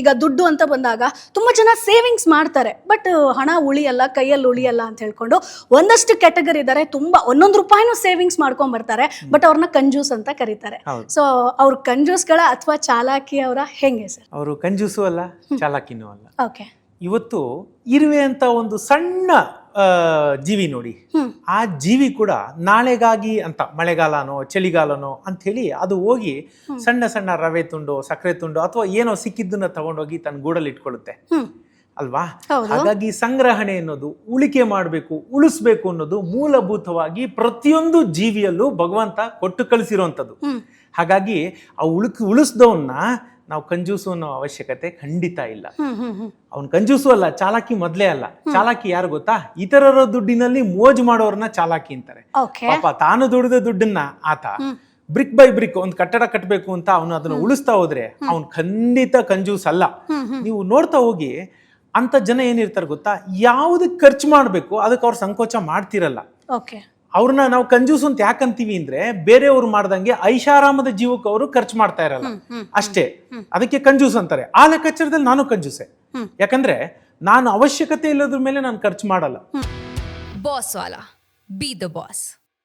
ಈಗ ದುಡ್ಡು ಅಂತ ಬಂದಾಗ ತುಂಬಾ ಜನ ಸೇವಿಂಗ್ಸ್ ಮಾಡ್ತಾರೆ, ಬಟ್ ಹಣ ಉಳಿಯಲ್ಲ, ಕೈಯಲ್ಲಿ ಉಳಿಯಲ್ಲ ಅಂತ ಹೇಳ್ಕೊಂಡು ಒಂದಷ್ಟು ಕ್ಯಾಟಗರಿ ಇದ್ದಾರೆ, ತುಂಬಾ ಒಂದೊಂದು ರೂಪಾಯಿನೂ ಸೇವಿಂಗ್ಸ್ ಮಾಡ್ಕೊಂಡ್ ಬರ್ತಾರೆ, ಬಟ್ ಅವ್ರನ್ನ ಕಂಜೂಸ್ ಅಂತ ಕರೀತಾರೆ. ಸೊ ಅವ್ರ ಕಂಜೂಸ್ಗಳ ಅಥವಾ ಚಾಲಾಕಿ ಅವರ ಹೆಂಗೆ ಸರ್? ಅವರು ಕಂಜೂಸು ಅಲ್ಲ, ಚಾಲಾಕಿನೂ ಅಲ್ಲ. ಓಕೆ. ಇವತ್ತು ಇರುವೆ ಅಂತ ಒಂದು ಸಣ್ಣ ಜೀವಿ ನೋಡಿ, ಆ ಜೀವಿ ಕೂಡ ನಾಳೆಗಾಗಿ ಅಂತ ಮಳೆಗಾಲನೋ ಚಳಿಗಾಲನೋ ಅಂತ ಹೇಳಿ ಅದು ಹೋಗಿ ಸಣ್ಣ ಸಣ್ಣ ರವೆ ತುಂಡು, ಸಕ್ಕರೆ ತುಂಡು ಅಥವಾ ಏನೋ ಸಿಕ್ಕಿದ್ದನ್ನ ತಗೊಂಡೋಗಿ ತನ್ನ ಗೂಡಲ್ಲಿ ಇಟ್ಕೊಳ್ಳುತ್ತೆ ಅಲ್ವಾ. ಹಾಗಾಗಿ ಸಂಗ್ರಹಣೆ ಅನ್ನೋದು, ಉಳಿಕೆ ಮಾಡಬೇಕು, ಉಳಿಸ್ಬೇಕು ಅನ್ನೋದು ಮೂಲಭೂತವಾಗಿ ಪ್ರತಿಯೊಂದು ಜೀವಿಯಲ್ಲೂ ಭಗವಂತ ಕೊಟ್ಟು ಕಳಿಸಿರುವಂಥದ್ದು. ಹಾಗಾಗಿ ಆ ಉಳಿಸ್ದವನ್ನ ನಾವು ಕಂಜೂಸು ಅನ್ನೋ ಅವಶ್ಯಕತೆ ಖಂಡಿತ ಇಲ್ಲ. ಅವ್ನು ಕಂಜೂಸು ಅಲ್ಲ, ಚಾಲಾಕಿ ಮೊದ್ಲೇ ಅಲ್ಲ. ಚಾಲಾಕಿ ಯಾರು ಗೊತ್ತಾ? ಇತರರ ದುಡ್ಡಿನಲ್ಲಿ ಮೋಜು ಮಾಡೋರನ್ನ ಚಾಲಾಕಿ ಅಂತಾರೆ. ಪಾಪ ತಾನು ದುಡಿದ ದುಡ್ಡನ್ನ ಆತ ಬ್ರಿಕ್ ಬೈ ಬ್ರಿಕ್ ಒಂದು ಕಟ್ಟಡ ಕಟ್ಟಬೇಕು ಅಂತ ಅವನು ಅದನ್ನ ಉಳಿಸ್ತಾ ಹೋದ್ರೆ ಅವ್ನು ಖಂಡಿತ ಕಂಜೂಸ್ ಅಲ್ಲ. ನೀವು ನೋಡ್ತಾ ಹೋಗಿ ಅಂತ ಜನ ಏನಿರ್ತಾರೆ ಗೊತ್ತಾ, ಯಾವುದಕ್ಕೆ ಖರ್ಚು ಮಾಡ್ಬೇಕು ಅದಕ್ಕೆ ಅವ್ರು ಸಂಕೋಚ ಮಾಡ್ತಿರಲ್ಲ. ಅವ್ರನ್ನ ನಾವು ಕಂಜೂಸ್ ಅಂತ ಯಾಕಂತೀವಿ ಅಂದ್ರೆ, ಬೇರೆಯವ್ರು ಮಾಡ್ದಂಗೆ ಐಷಾರಾಮದ ಜೀವಕ್ಕೆ ಅವರು ಖರ್ಚು ಮಾಡ್ತಾ ಇರಲ್ಲ ಅಷ್ಟೇ, ಅದಕ್ಕೆ ಕಂಜೂಸ್ ಅಂತಾರೆ. ಆ ಲೆಕ್ಕಾಚಾರದಲ್ಲಿ ನಾನು ಕಂಜೂಸೆ, ಯಾಕಂದ್ರೆ ನಾನು ಅವಶ್ಯಕತೆ ಇಲ್ಲದ್ರ ಮೇಲೆ ನಾನು ಖರ್ಚು ಮಾಡಲ್ಲ. Boss Vala, B the boss.